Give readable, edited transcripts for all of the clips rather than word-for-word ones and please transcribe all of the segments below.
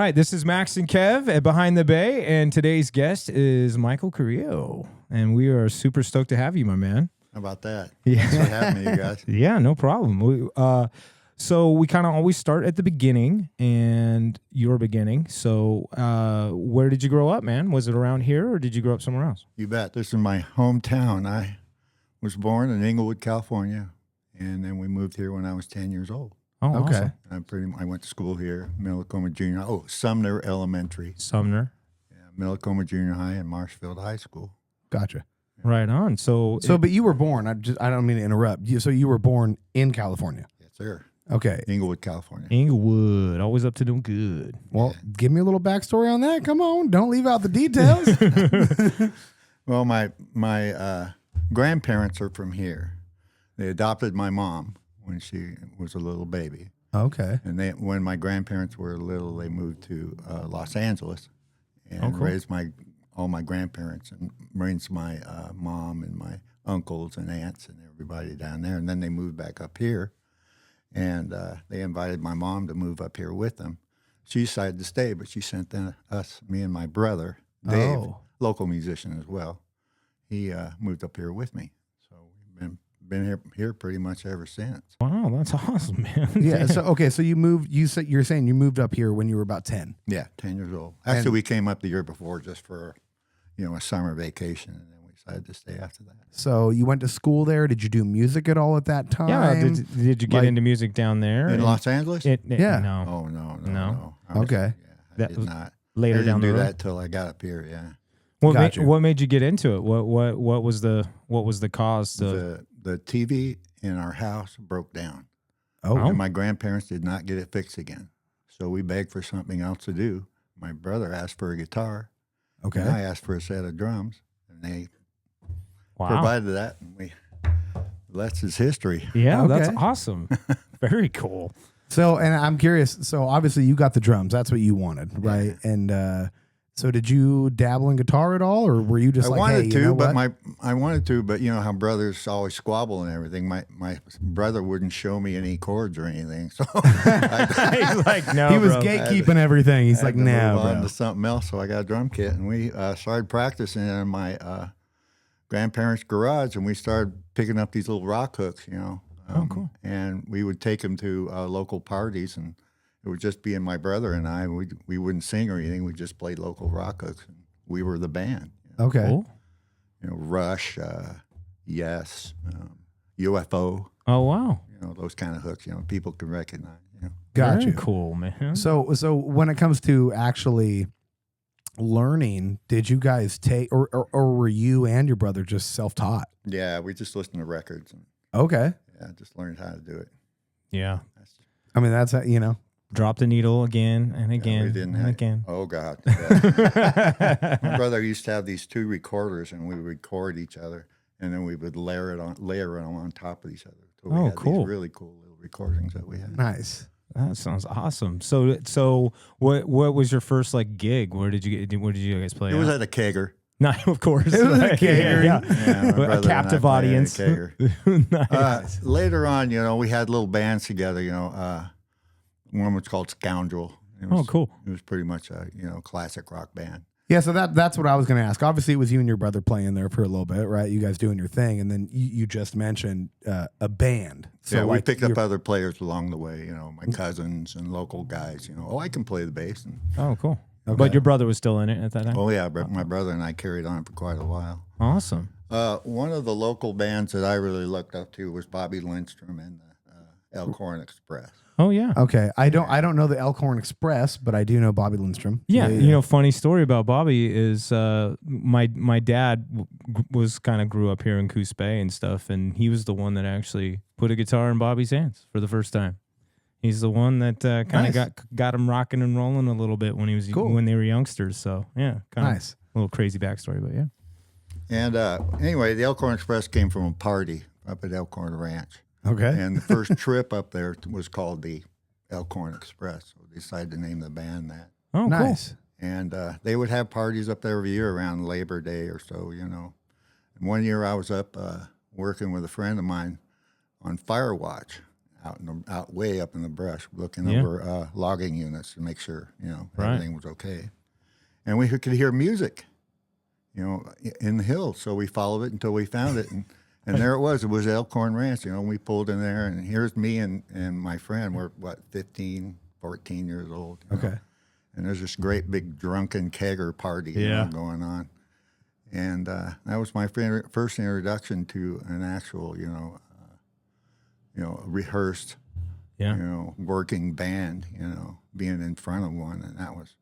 right, this is Max and Kev at Behind the Bay, and today's guest is Michael Carrillo, and we are super stoked to have you, my man. How about that? Yeah. Thanks for having me, you guys. Yeah, no problem. So we kind of always start at the beginning and your beginning. So where did you grow up, man? Was it around here or did you grow up somewhere else? You bet. This is my hometown. I was born in Inglewood, California, and then we moved here when I was 10 years old. Oh, okay. Awesome. I went to school here, Millicoma Junior. Sumner Elementary. Sumner. Yeah, Millicoma Junior High and Marshfield High School. Gotcha. Right on. But you were born. I don't mean to interrupt. So you were born in California. Yes, sir. Okay. Inglewood, California. Inglewood, always up to no good. Well, give me a little backstory on that. Come on, don't leave out the details. Well, my grandparents are from here. They adopted my mom when she was a little baby. Okay. And when my grandparents were little, they moved to Los Angeles and cool. raised all my grandparents and raised my mom and my uncles and aunts and everybody down there. And then they moved back up here, and they invited my mom to move up here with them. She decided to stay, but she sent me and my brother, Dave, local musician as well. He moved up here with me. So we've been here pretty much ever since. Wow, that's awesome, man. Yeah. So you moved. You're saying you moved up here when you were about 10. Yeah, 10 years old. Actually, we came up the year before just for, a summer vacation, and then we decided to stay after that. So you went to school there. Did you do music at all at that time? Yeah. Did you get into music down there? In Los Angeles? Yeah. No. Oh, no. No? Okay. I did not. Later I didn't down the do road? that till I got up here, yeah. What made you get into it? What was the cause to The TV in our house broke down. Oh. And my grandparents did not get it fixed again. So we begged for something else to do. My brother asked for a guitar. Okay. And I asked for a set of drums. And they Wow. provided that. And the rest is history. Yeah, Okay. that's awesome. Very cool. So, and I'm curious. So obviously you got the drums. That's what you wanted, right? And so did you dabble in guitar at all, or were you just I wanted to, but what? you know how brothers always squabble and everything. My brother wouldn't show me any chords or anything, so He's like, no, he was bro. gatekeeping everything. He's I like, had to no, move on bro. to something else. So I got a drum kit, and we started practicing in my grandparents' garage, and we started picking up these little rock hooks, Cool. And we would take them to local parties, and it would just be in my brother and I. We wouldn't sing or anything. We just played local rock hooks, and we were the band. Okay. Cool. Rush, Yes, UFO. Oh wow. Those kind of hooks. People can recognize. Gotcha. Very cool, man. So when it comes to actually learning, did you guys take, or were you and your brother just self-taught? Yeah, we just listened to records and Okay. just learned how to do it. Yeah. I mean, that's Drop the needle again and We again didn't and have- again. Oh God! Yeah. My brother used to have these two recorders, and we would record each other, and then we would layer them on top of each other. So we had Cool. These really cool little recordings that we had. nice. That sounds awesome. So what was your first gig? Where did you guys play? It was at a kegger. No, of course. It was a Right. kegger. Yeah. Yeah, my A brother and I captive played at a audience. kegger. Nice. Later on, we had little bands together. One was called Scoundrel. Cool. It was pretty much a classic rock band. Yeah, so that's what I was going to ask. Obviously, it was you and your brother playing there for a little bit, right? You guys doing your thing, and then you just mentioned a band. So Yeah, we picked up other players along the way. My cousins and local guys. I can play the bass. And, Oh, cool. Okay. But your brother was still in it at that time? oh yeah, but my brother and I carried on for quite a while. Awesome. One of the local bands that I really looked up to was Bobby Lindstrom and the Elkhorn Express. Oh, yeah. Okay, I don't know the Elkhorn Express, but I do know Bobby Lindstrom. Yeah, funny story about Bobby is my dad grew up here in Coos Bay and stuff, and he was the one that actually put a guitar in Bobby's hands for the first time. He's the one that kind of got him rocking and rolling a little bit when when they were youngsters. So yeah, kind of Nice. a little crazy backstory, but yeah. And anyway, the Elkhorn Express came from a party up at Elkhorn Ranch. Okay. And the first trip up there was called the Elkhorn Express. So they decided to name the band that. Oh, Nice. And they would have parties up there every year around Labor Day or so, And one year I was up working with a friend of mine on Fire Watch out way up in the brush, looking Yeah. over logging units to make sure Right. everything was okay. And we could hear music, in the hills. So we followed it until we found it, and there it was. It was Elkhorn Ranch. We pulled in there, and here's me and my friend. We're 15, 14 years old. Okay. And there's this great big drunken kegger party going on. And that was my first introduction to an actual, rehearsed, working band, being in front of one. And that was,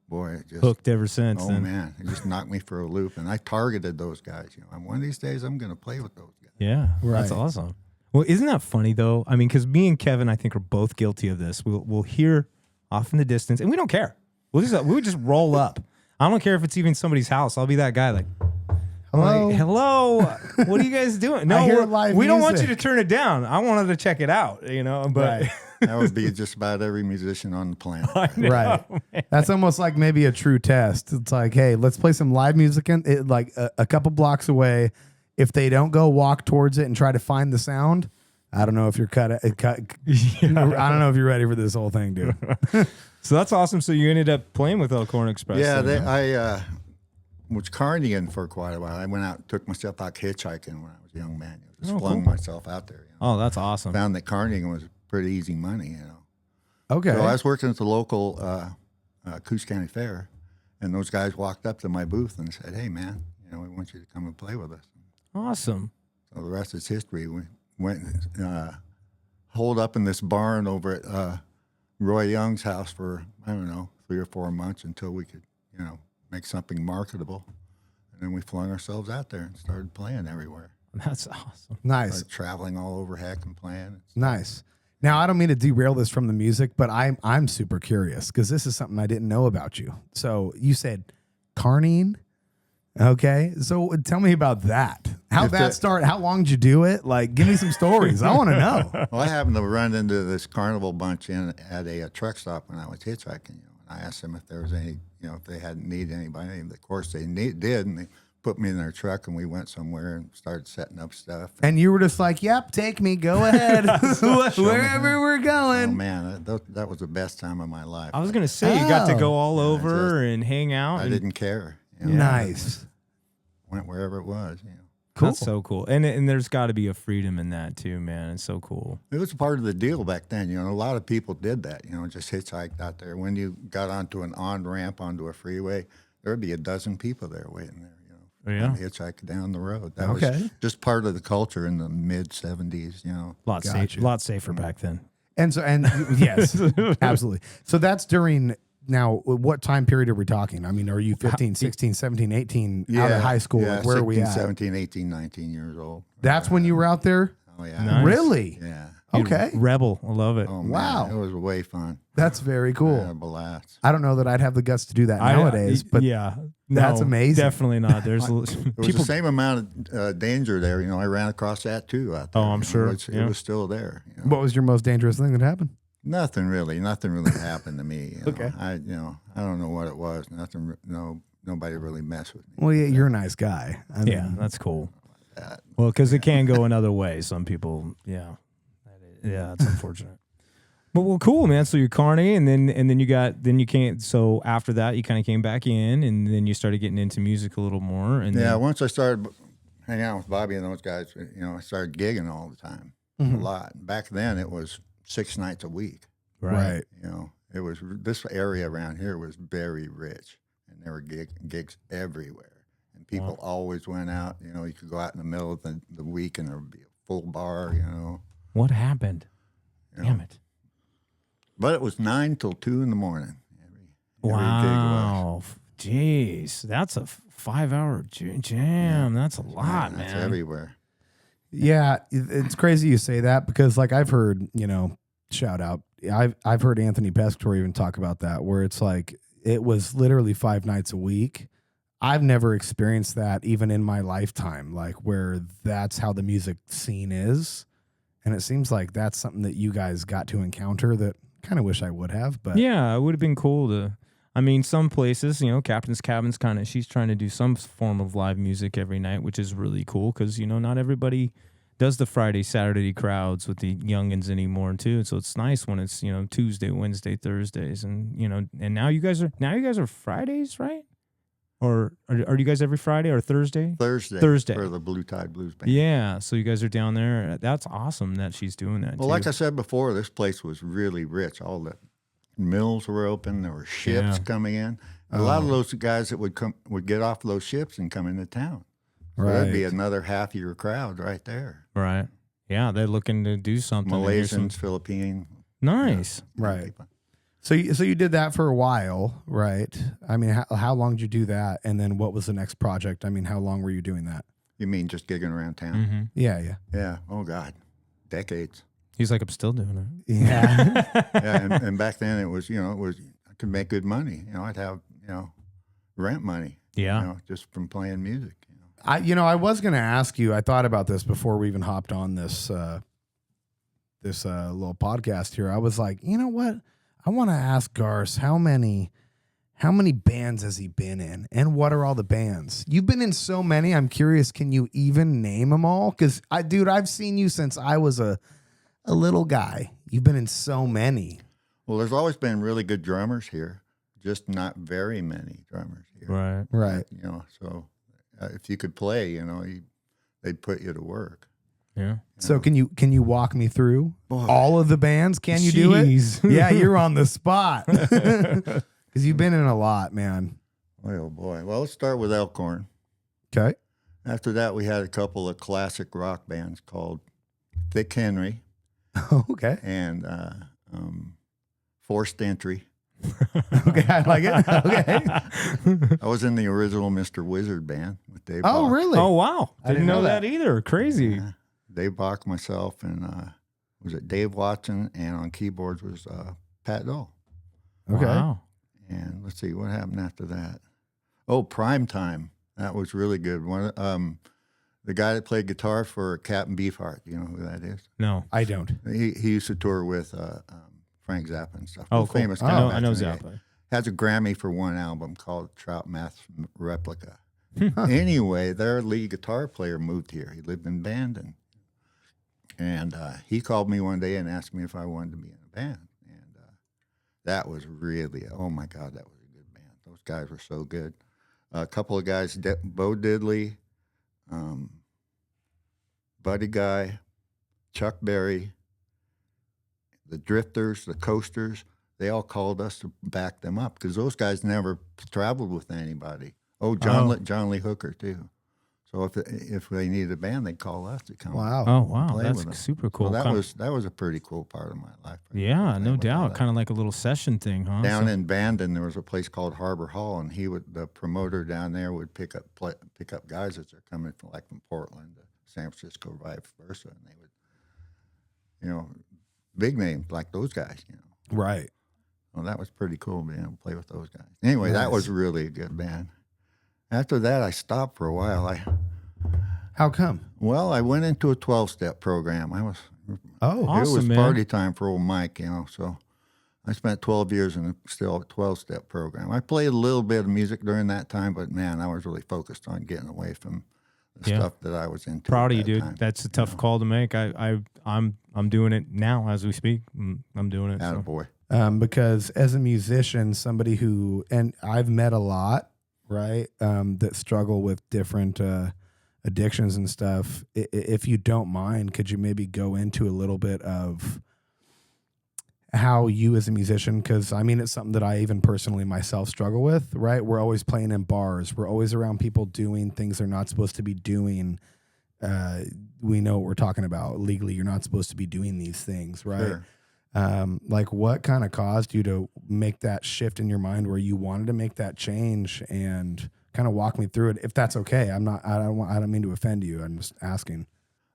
boy, it just Hooked ever since. Oh then. man, it just knocked me for a loop. And I targeted those guys. One of these days I'm going to play with those guys. Yeah, that's Right. awesome. Well, isn't that funny though? I mean, because me and Kevin, I think, are both guilty of this. We'll hear off in the distance, and we don't care. We would just roll up. I don't care if it's even somebody's house. I'll be that guy like, Hello? like, hello, what are you guys doing? No, I hear live we don't want you to music. turn it down. I wanted to check it out, but Right. That would be just about every musician on the planet. Right. That's almost like maybe a true test. It's like, hey, let's play some live music like a couple blocks away. If they don't go walk towards it and try to find the sound, I don't know if you're I don't know if you're ready for this whole thing, dude. So that's awesome. So you ended up playing with Elkhorn Express. Yeah, then, huh? I was carnying for quite a while. I went out and took myself out hitchhiking when I was a young man. Just flung myself out there. Oh, that's awesome. Found that carnying was pretty easy money, Okay. So I was working at the local Coos County Fair, and those guys walked up to my booth and said, "Hey, man, we want you to come and play with us." Awesome. So the rest is history. We went holed up in this barn over at Roy Young's house for, I don't know, 3 or 4 months until we could, make something marketable. And then we flung ourselves out there and started playing everywhere. That's awesome. Nice. Started traveling all over heck and playing. Nice. Now, I don't mean to derail this from the music, but I'm super curious because this is something I didn't know about you. So you said carnine. Okay. So tell me about that. How'd that start? How long did you do it? Like, give me some stories. I want to know. Well, I happened to run into this carnival bunch at a truck stop when I was hitchhiking. And I asked them if there was any, if they hadn't needed anybody. And of course, they did. And they put me in their truck, and we went somewhere and started setting up stuff. And you were just like, yep, take me, go ahead, wherever we're Oh, going. man, that was the best time of my life. I was going to say, you got to go all Yeah, over and hang out. I and didn't care. Nice. Went wherever it was. Cool. That's so cool. And there's got to be a freedom in that too, man. It's so cool. It was part of the deal back then. A lot of people did that, just hitchhiked out there. When you got onto an on-ramp onto a freeway, there would be a dozen people there waiting there, Yeah. hitchhike down the road. That Okay. was just part of the culture in the mid-'70s, Lot safer back then. And yes, absolutely. So that's during, now, what time period are we talking? I mean, are you 15, 16, 17, 18 out of high school? Yeah, Like, where are we 16, at? 17, 18, 19 years old. That's when you were out there? Oh, yeah. Nice. Really? Yeah. Okay. Rebel. I love it. Oh, man, Wow. It was way fun. That's very cool. Yeah, blast. I don't know that I'd have the guts to do that nowadays, but yeah, that's no, amazing. Definitely not. There's It was the same amount of danger there. I ran across that too out there. Oh, I'm sure. It Yeah. was still there. what was your most dangerous thing that happened? Nothing really happened to me. Okay. I don't know what it was. Nothing. Nobody really messed with me. Well, yeah, you're a nice guy. I mean, Yeah, that's cool. Well, because it can go another way. Some people, yeah, that's unfortunate. But well, cool, man. So you're carny, and then you came. So after that, you kind of came back in, and then you started getting into music a little more. And Yeah. then, Once I started hanging out with Bobby and those guys, I started gigging all the time, a lot. Back then, it was 6 nights a week. right. It was this area around here was very rich, and there were gigs everywhere, and people always went out. You could go out in the middle of the week, and there would be a full bar. what happened? Damn it! But it was 9 till 2 in the morning. Every gig was. Wow, jeez, that's a 5-hour jam. That's a lot, That's man. everywhere. Yeah, it's crazy you say that because, like, I've heard, shout out. I've heard Anthony Pescator even talk about that, where it's like it was literally 5 nights a week. I've never experienced that even in my lifetime, like where that's how the music scene is, and it seems like that's something that you guys got to encounter that kind of wish I would have. But Yeah, it would have been cool to. I mean, some places, Captain's Cabin's she's trying to do some form of live music every night, which is really cool because, not everybody does the Friday, Saturday crowds with the youngins anymore too. So it's nice when it's, you know, Tuesday, Wednesday, Thursdays, and, you know, and now you guys are Fridays, right? Or are you guys every Friday or Thursday? Thursday for the Blue Tide Blues Band. Yeah, so you guys are down there. That's awesome that she's doing that. Well, too. like I said before, this place was really rich. All the mills were open. There were ships coming in. A lot of those guys that would get off those ships and come into town. So that'd be another half of your crowd right there. Right. Yeah, they're looking to do something. Malaysians, Philippines. Nice. Right. People. So you did that for a while, right? I mean, how long did you do that? And then what was the next project? I mean, how long were you doing that? You mean just gigging around town? Mm-hmm. Yeah. Yeah. Oh, God. Decades. He's like, I'm still doing it. Yeah. Yeah. And back then it was, I could make good money. I'd have, rent money. Yeah. Just from playing music. I was going to ask you, I thought about this before we even hopped on this little podcast here. I was like, you know what? I want to ask Garse how many bands has he been in, and what are all the bands? You've been in so many. I'm curious, can you even name them all? Because I've seen you since I was a little guy. You've been in so many. Well, there's always been really good drummers here, just not very many drummers here. Right. So if you could play, they'd put you to work. Yeah. So can you walk me through all of the bands? Can you do it? Yeah, you're on the spot. Because you've been in a lot, man. Oh, boy. Well, let's start with Elkhorn. Okay. After that, we had a couple of classic rock bands called Thick Henry Okay. and Forced Entry. Okay, I like it. Okay. I was in the original Mr. Wizard band with Dave Oh, Bach. really? Oh, wow. I didn't know that. either. Crazy. Yeah. Dave Bach, myself, and was it Dave Watson, and on keyboards was Pat Dole. Okay. Wow. And let's see what happened after that. Oh, Prime Time. That was really good. The guy that played guitar for Captain Beefheart. You know who that is? No. I don't. He used to tour with Frank Zappa and stuff. Oh, Real cool. famous guy. I back know in the day. Zappa. Has a Grammy for one album called Trout Math Replica. Anyway, their lead guitar player moved here. He lived in Bandon. And he called me one day and asked me if I wanted to be in a band. And that was really, oh my God, that was a good band. Those guys were so good. A couple of guys, Bo Diddley, Buddy Guy, Chuck Berry, the Drifters, the Coasters, they all called us to back them up because those guys never traveled with anybody. Oh, John Lee Hooker, too. So if they needed a band, they'd call us to come. Wow. Oh, wow. play with them. That's super cool. So that was a pretty cool part of my life. Yeah, no Playing with all doubt. that. Kind of like a little session thing, huh? Down So- in Bandon, there was a place called Harbor Hall, and the promoter down there would pick up guys as they're coming from Portland to San Francisco, vice versa, and they would, big names like those guys, Right. Well, that was pretty cool being able to play with those guys. Anyway, that was really a good band. After that, I stopped for a while. How come? I went into a 12-step program. Oh, Awesome, it was man. party time for old Mike, so I spent 12 years in still a 12-step program. I played a little bit of music during that time, but man, I was really focused on getting away from the stuff that I was into. Proud of at you, that dude. time, That's a tough call to make. I'm doing it now as we speak. I'm doing it. So. Attaboy. because as a musician, somebody who, and I've met a lot, right, that struggle with different addictions and stuff. If you don't mind, could you maybe go into a little bit of how you as a musician, because I mean, it's something that I even personally myself struggle with, right? We're always playing in bars. We're always around people doing things they're not supposed to be doing. We know what we're talking about. Legally, you're not supposed to be doing these things, right? Sure. Like what kind of caused you to make that shift in your mind where you wanted to make that change, and kind of walk me through it, if that's okay. I don't mean to offend you. I'm just asking.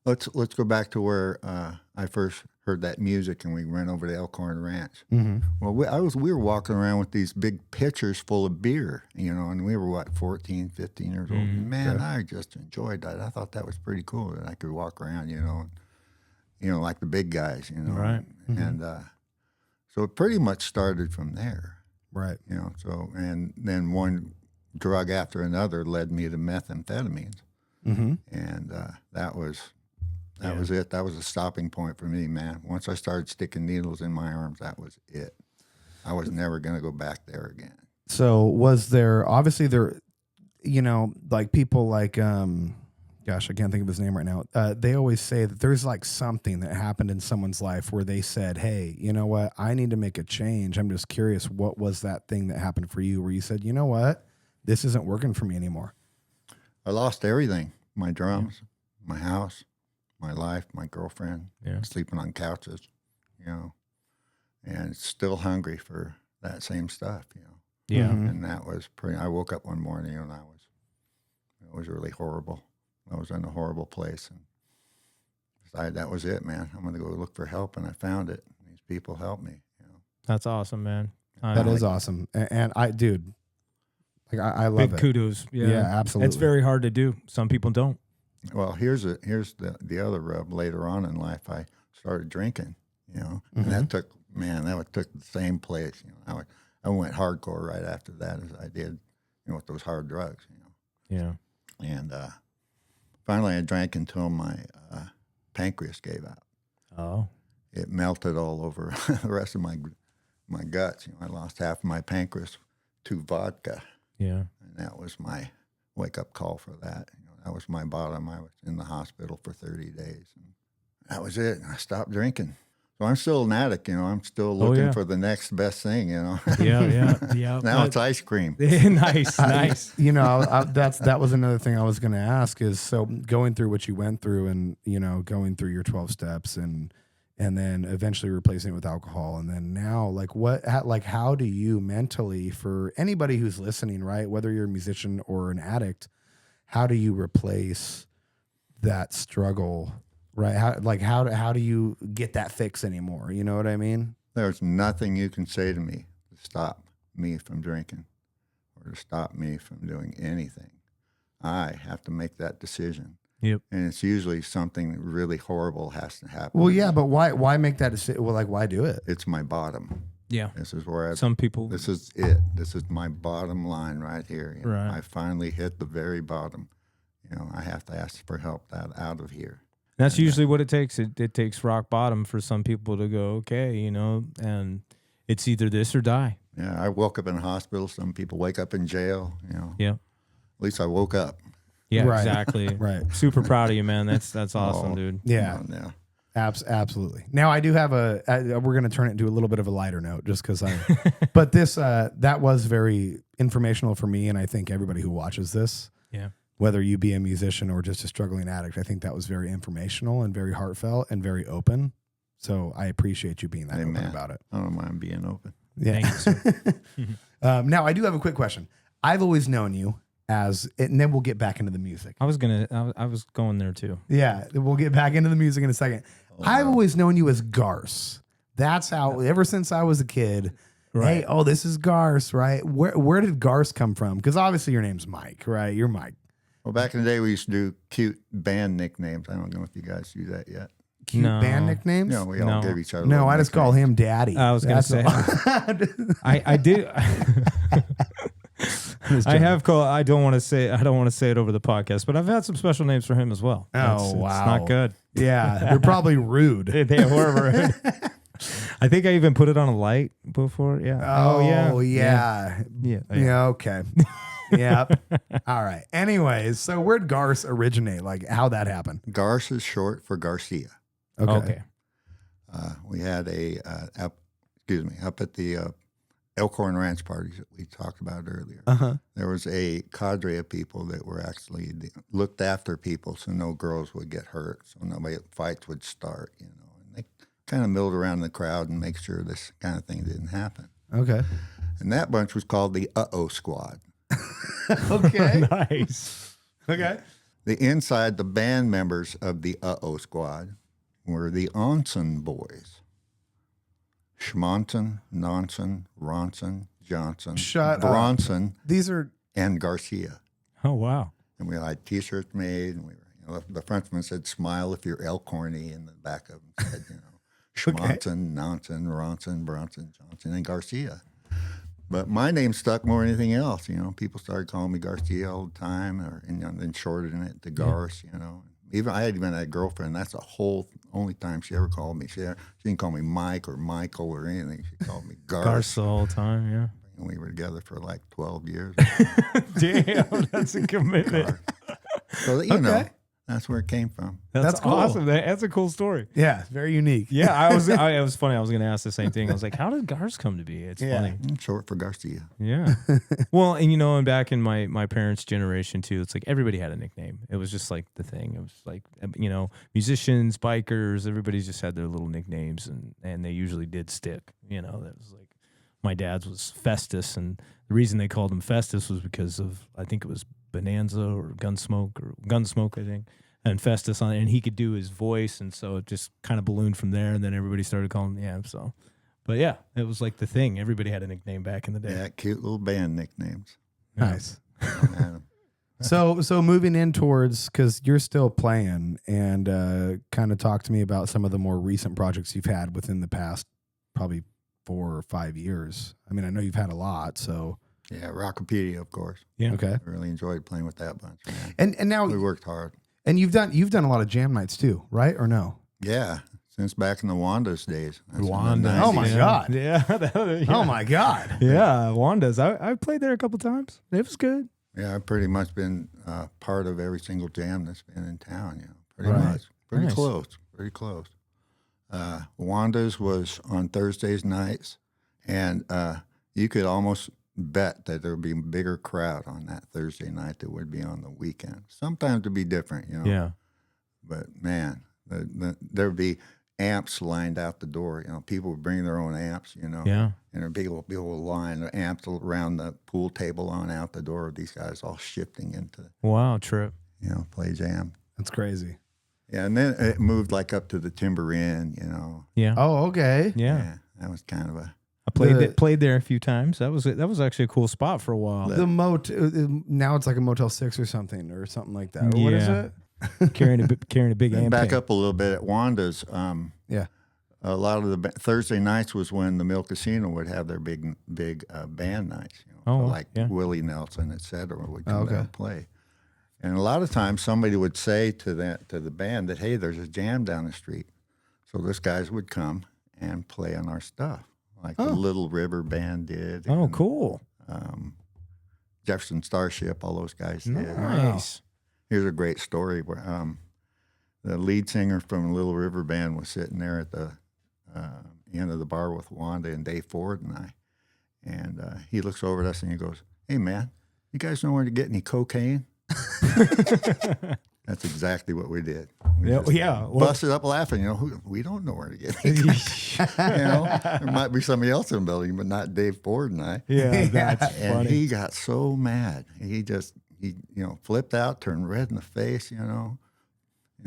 Let's go back to where I first heard that music, and we went over to Elkhorn Ranch. Mm-hmm. Well, we were walking around with these big pitchers full of beer, and we were 14, 15 years old. Man, I just enjoyed that. I thought that was pretty cool that I could walk around, like the big guys, Right. And so it pretty much started from there, Right. So, and then one drug after another led me to methamphetamines. Mm-hmm. And that was That was it. That was a stopping point for me, man. Once I started sticking needles in my arms, that was it. I was never going to go back there again. So was there, obviously there, you know, like people like, gosh, I can't think of his name right now. They always say that there's like something that happened in someone's life where they said, hey, you know what? I need to make a change. I'm just curious, what was that thing that happened for you where you said, you know what? This isn't working for me anymore. I lost everything. My drums, my house, my life, my girlfriend, sleeping on couches, you know, and still hungry for that same stuff, you know. Yeah. And that was pretty, I woke up one morning and it was really horrible. I was in a horrible place and decided that was it, man. I'm going to go look for help, and I found it. These people helped me, you know. That's awesome, man. That is awesome. And I, dude, like I love big it. kudos. Yeah, absolutely. It's very hard to do. Some people don't. Well, here's the other rub. Later on in life, I started drinking, you know, and that took the same place. You know, I went hardcore right after that as I did, you know, with those hard drugs, you know. Yeah. And finally, I drank until my pancreas gave out. Oh. It melted all over the rest of my guts. You know, I lost half of my pancreas to vodka. Yeah. And that was my wake-up call for that. You know, that was my bottom. I was in the hospital for 30 days. And that was it. I stopped drinking. So I'm still an addict, you know. I'm still looking for the next best thing, you know. Yeah. Now it's ice cream. Nice. You know, that was another thing I was going to ask is, so going through what you went through and, you know, going through your 12 steps and then eventually replacing it with alcohol. And then now, how do you mentally, for anybody who's listening, right, whether you're a musician or an addict, how do you replace that struggle, right? How do you get that fix anymore? You know what I mean? There's nothing you can say to me to stop me from drinking or to stop me from doing anything. I have to make that decision. Yep. And it's usually something really horrible has to happen. Well, yeah, but why make that decision? Well, like, why do it? It's my bottom. Yeah. This is where Some people. this is it. This is my bottom line right here. You know, Right. I finally hit the very bottom. You know, I have to ask for help out of here. That's usually what it takes. It takes rock bottom for some people to go, okay, you know, and it's either this or die. Yeah, I woke up in a hospital. Some people wake up in jail. You know. Yeah. At least I woke up. Yeah, Right. exactly. Right. Super proud of you, man. That's awesome, Oh. dude. Yeah. Yeah. Absolutely. Now I do have we're going to turn it into a little bit of a lighter note just because but this, that was very informational for me. And I think everybody who watches this, Yeah. whether you be a musician or just a struggling addict, I think that was very informational and very heartfelt and very open. So I appreciate you being that open Amen. about it. I don't mind being open. Yeah. Thank you, sir. Now I do have a quick question. I've always known you as, and then we'll get back into the music. I was going there too. Yeah. We'll get back into the music in a second. I've always known you as Garse. That's how, ever since I was a kid. Right. Hey, oh, this is Garse, right? Where did Garse come from? Because obviously your name's Mike, right? You're Mike. Well, back in the day, we used to do cute band nicknames. I don't know if you guys do that yet. Cute No. band nicknames? You know, we all No. give each other. No, little I just call nicknames. him Daddy. I was gonna That's say. all. I do. I have called. I don't want to say it over the podcast, but I've had some special names for him as well. Oh, wow. It's not good. Yeah, they're probably rude. They were rude. I think I even put it on a light before. Yeah. Oh, yeah. Yeah, okay. Yep. All right. Anyways, so where'd Garse originate? Like how that happened? Garse is short for Garcia. Okay. We had up at the Elkhorn Ranch parties that we talked about earlier. Uh-huh. There was a cadre of people that were actually looked after people so no girls would get hurt, so nobody fights would start, you know. And they kind of milled around the crowd and make sure this kind of thing didn't happen. Okay. And that bunch was called the Uh-Oh Squad. Okay. Nice. Okay. The band members of the Uh-Oh Squad were the Onsen Boys. Schmonson, Nonson, Ronson, Johnson, Shut up. Bronson, These are and Garcia. Oh wow. And we had T-shirts made, and we were, the Frenchman said, "Smile if you're Elkhorny," and the back of them said, Schmonson, Nonson, Ronson, Bronson, Johnson, and Garcia. But my name stuck more than anything else. You know, people started calling me Garcia all the time, and then shortening it to Garse. You know, Even I had a girlfriend. That's the only time she ever called me. She didn't call me Mike or Michael or anything. She called me Garse. Garse the whole time, yeah. And we were together for like 12 years. Damn, that's a commitment. So you know, that's where it came from. That's cool. awesome. That's a cool story. Yeah, very unique. Yeah, it was funny. I was going to ask the same thing. I was like, how did Garse come to be? It's funny. Short for Garcia. Yeah. Well, and you know, and back in my parents' generation too, it's like everybody had a nickname. It was just like the thing. It was like, you know, musicians, bikers, everybody just had their little nicknames, and they usually did stick. You know, that was like my dad's was Festus, and the reason they called him Festus was because of, I think it was Bonanza or Gunsmoke, I think. And Festus on it, and he could do his voice, and so it just kind of ballooned from there, and then everybody started calling him, so. But yeah, it was like the thing. Everybody had a nickname back in the day. Yeah, cute little band nicknames. Nice. Yeah. So moving in towards, because you're still playing, and kind of talk to me about some of the more recent projects you've had within the past probably 4 or 5 years. I mean, I know you've had a lot, so. Yeah, Rockopedia, of course. Yeah. Okay. I really enjoyed playing with that bunch, man. And now We worked hard. and you've done a lot of jam nights too, right? Or no? Yeah, since back in the Wanda's days. That's in the Wanda. 90s. Oh, my God. Yeah. Oh my God. Yeah, Wanda's. I played there a couple times. It was good. Yeah, I've pretty much been part of every single jam that's been in town. You know, pretty Right. much, pretty Nice. close, pretty close. Wanda's was on Thursdays nights, and you could almost bet that there would be a bigger crowd on that Thursday night that would be on the weekend. Sometimes it'd be different, you know. Yeah. But man, there would be amps lined out the door. You know, people would bring their own amps. You know. Yeah. And there'd be a line of amps around the pool table on out the door. These guys all shifting into, Wow, trip. play jam. That's crazy. Yeah, and then it moved like up to the Timber Inn. You know. Yeah. Oh, okay. Yeah. That was kind of a. I played The- played there a few times. That was actually a cool spot for a while. The now it's like a Motel 6 or something like that. Or what is Yeah. it? carrying a big And amp. back up a little bit at Wanda's. Yeah. A lot of the Thursday nights was when the Mill Casino would have their big band nights. You know, Oh, so wow. like Yeah. Willie Nelson, et cetera, would come Okay. down and play. And a lot of times somebody would say to the band that, hey, there's a jam down the street. So those guys would come and play on our stuff, like the Little River Band did. Oh, and, cool. Jefferson Starship, all those guys did. Nice. Here's a great story where the lead singer from Little River Band was sitting there at the end of the bar with Wanda and Dave Ford and I. And he looks over at us and he goes, hey, man, you guys know where to get any cocaine? That's exactly what we did. We Yeah, just yeah. Well- busted up laughing. You know, we don't know where to get any cocaine. You know, there might be somebody else in the building, but not Dave Ford and I. Yeah, that's And funny. he got so mad. He flipped out, turned red in the face,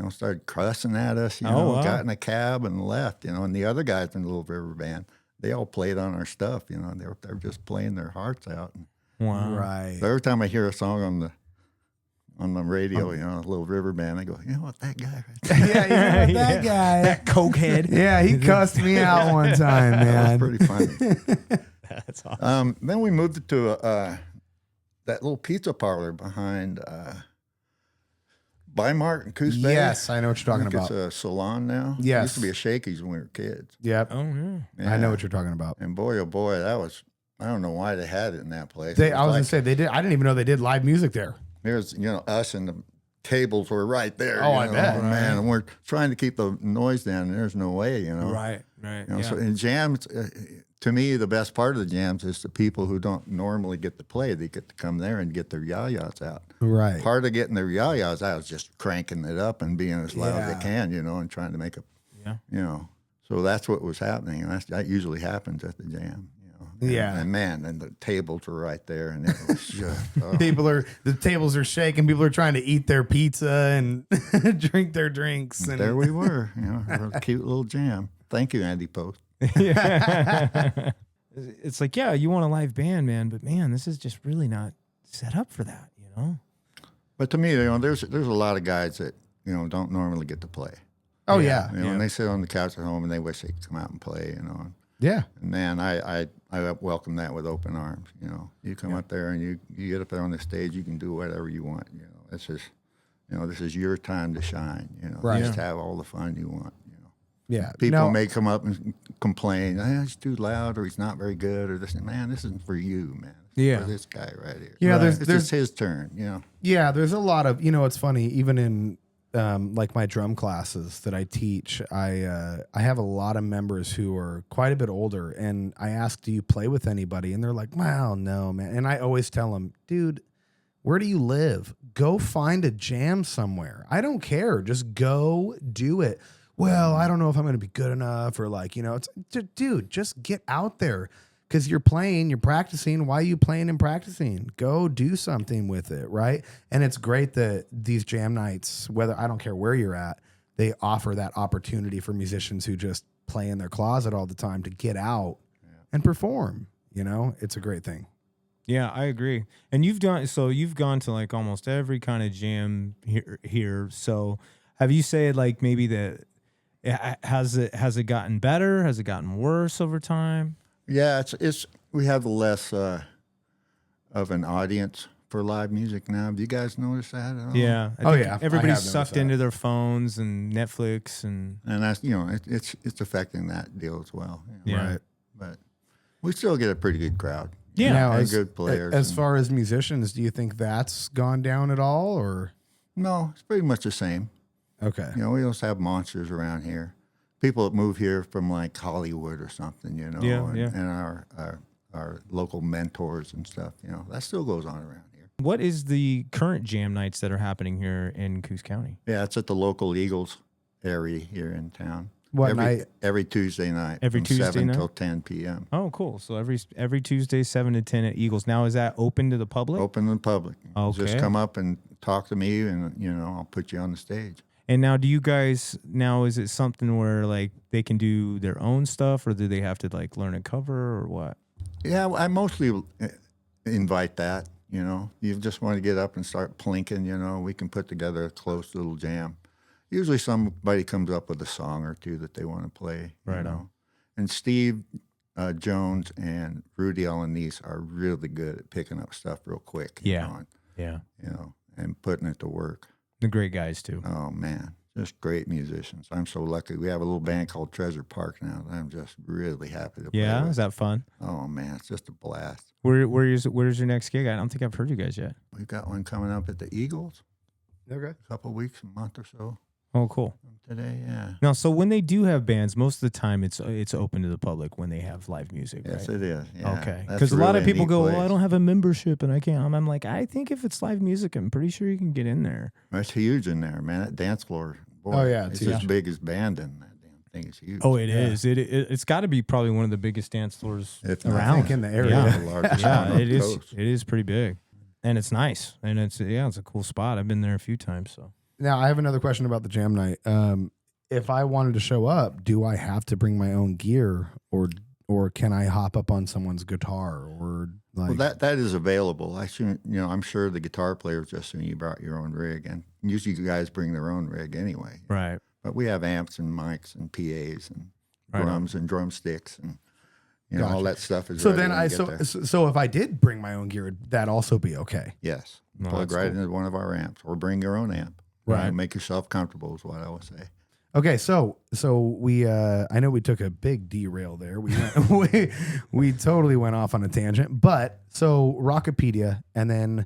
started cussing at us, Oh, wow. got in a cab and left, and the other guys in the Little River Band, they all played on our stuff, they're just playing their hearts out. And Wow. Right. so every time I hear a song on the radio, Little River Band, I go, you know what, that guy right there. Yeah, you know what, that guy. That cokehead. Yeah, he cussed me out one time, That man. was pretty funny. That's awesome. Then we moved to that little pizza parlor behind Bimart and Coos Bay. Yes, I know what you're talking I think about. It's a salon now. It Yes. used to be a Shakey's when we were kids. Yep. Oh yeah. I know Yeah. what you're talking about. And boy, oh boy, I don't know why they had it in that place. I It was gonna like, say they did. I didn't even know they did live music there. There's, us and the tables were right there. Oh, I bet. Man, and we're trying to keep the noise down, and there's no way, Right. So in jams, to me, the best part of the jams is the people who don't normally get to play. They get to come there and get their yayas out. Right. Part of getting their yayas out is just cranking it up and being as loud as Yeah. they can, and trying to make a, Yeah. So that's what was happening, and that usually happens at the jam. Yeah. And man, and the tables were right there, and it was just The tables are shaking. People are trying to eat their pizza and drink their drinks. And there we were, a cute little jam. Thank you, Andy Post. It's like, yeah, you want a live band, man, but man, this is just really not set up for that, But to me, there's a lot of guys that don't normally get to play. Oh yeah. And they sit on the couch at home and they wish they could come out and play. Yeah. And man, I welcome that with open arms. You come up there and you get up there on the stage, you can do whatever you want. It's just You know, this is your time to shine. You know, Right. just have all the fun you want. You know, Yeah. people No, may come up and complain, he's too loud or he's not very good or this. Man, this isn't for you, man. This is Yeah. for this guy right here. Yeah, Right. there's It's his turn. You know. Yeah, there's a lot of, it's funny, even in like my drum classes that I teach, I have a lot of members who are quite a bit older, and I ask, do you play with anybody? And they're like, well, no, man. And I always tell them, dude, where do you live? Go find a jam somewhere. I don't care. Just go do it. Well, I don't know if I'm going to be good enough, or like, it's, dude, just get out there. Because you're playing, you're practicing. Why are you playing and practicing? Go do something with it, right? And it's great that these jam nights, whether I don't care where you're at, they offer that opportunity for musicians who just play in their closet all the time to get out and perform. It's a great thing. Yeah, I agree. And you've gone to like almost every kind of jam here. So have you said like maybe that has it gotten better? Has it gotten worse over time? Yeah, it's we have less of an audience for live music now. Have you guys noticed that at all? Yeah. I Oh, think yeah. I everybody's have noticed sucked that. into their phones and Netflix and And that's it's affecting that deal as well. Yeah. Right. But we still get a pretty good crowd. Yeah. Now, and as, good players. as and- far as musicians, do you think that's gone down at all, or? No, it's pretty much the same. Okay. You know, we also have monsters around here. People that move here from like Hollywood or something, Yeah, and, yeah. and our local mentors and stuff, that still goes on around here. what is the current jam nights that are happening here in Coos County? Yeah, it's at the local Eagles area here in town. What every, night? Every Tuesday night. Every from Tuesday 7 night? till 10 p.m. Oh, cool. So every Tuesday, 7 to 10 at Eagles. Now, is that open to the public? Open to the public. Okay. Just come up and talk to me, and I'll put you on the stage. And now, do you guys is it something where like they can do their own stuff, or do they have to like learn a cover or what? Yeah, I mostly invite that. You just want to get up and start plinking. We can put together a close little jam. Usually somebody comes up with a song or two that they want to play. Right you know. on. And Steve Jones and Rudy Alanis are really good at picking up stuff real quick. Yeah. Yeah. And putting it to work. The great guys too. Oh, man. Just great musicians. I'm so lucky. We have a little band called Treasure Park now that I'm just really happy to play Yeah. with. Is that fun? Oh, man. It's just a blast. Where's your next gig? I don't think I've heard you guys yet. We've got one coming up at the Eagles Okay. a couple of weeks, a month or so Oh, cool. from today. Yeah. Now, so when they do have bands, most of the time it's open to the public when they have live music, Yes, right? it is. Yeah. Okay. That's Because a lot really of people neat go, place. well, I don't have a membership and I can't. I'm like, I think if it's live music, I'm pretty sure you can get in there. It's huge in there, man. That dance floor. Boy, Oh, yeah, It's it's as huge. big as Bandon. That damn thing is huge. Oh, it is. It's got to be probably one of the biggest dance floors If not, around. I think in the area. Yeah. the largest one Yeah, on it the is. coast. It is pretty big, and it's nice, and it's a cool spot. I've been there a few times. So Now, I have another question about the jam night. If I wanted to show up, do I have to bring my own gear, or can I hop up on someone's guitar, or like? Well, that is available. I'm sure the guitar players just assume you brought your own rig, and usually you guys bring their own rig anyway. right, But we have amps and mics and PAs and Right on. drums and drumsticks and all Gotcha. that stuff is so ready then when I you get there. so if I did bring my own gear, would that also be okay? Yes, No, plug that's right cool. into one of our amps, or bring your own amp. Right. Make yourself comfortable is what I always say. Okay, so we I know we took a big derail there. We went, we totally went off on a tangent, but so Rockapedia and then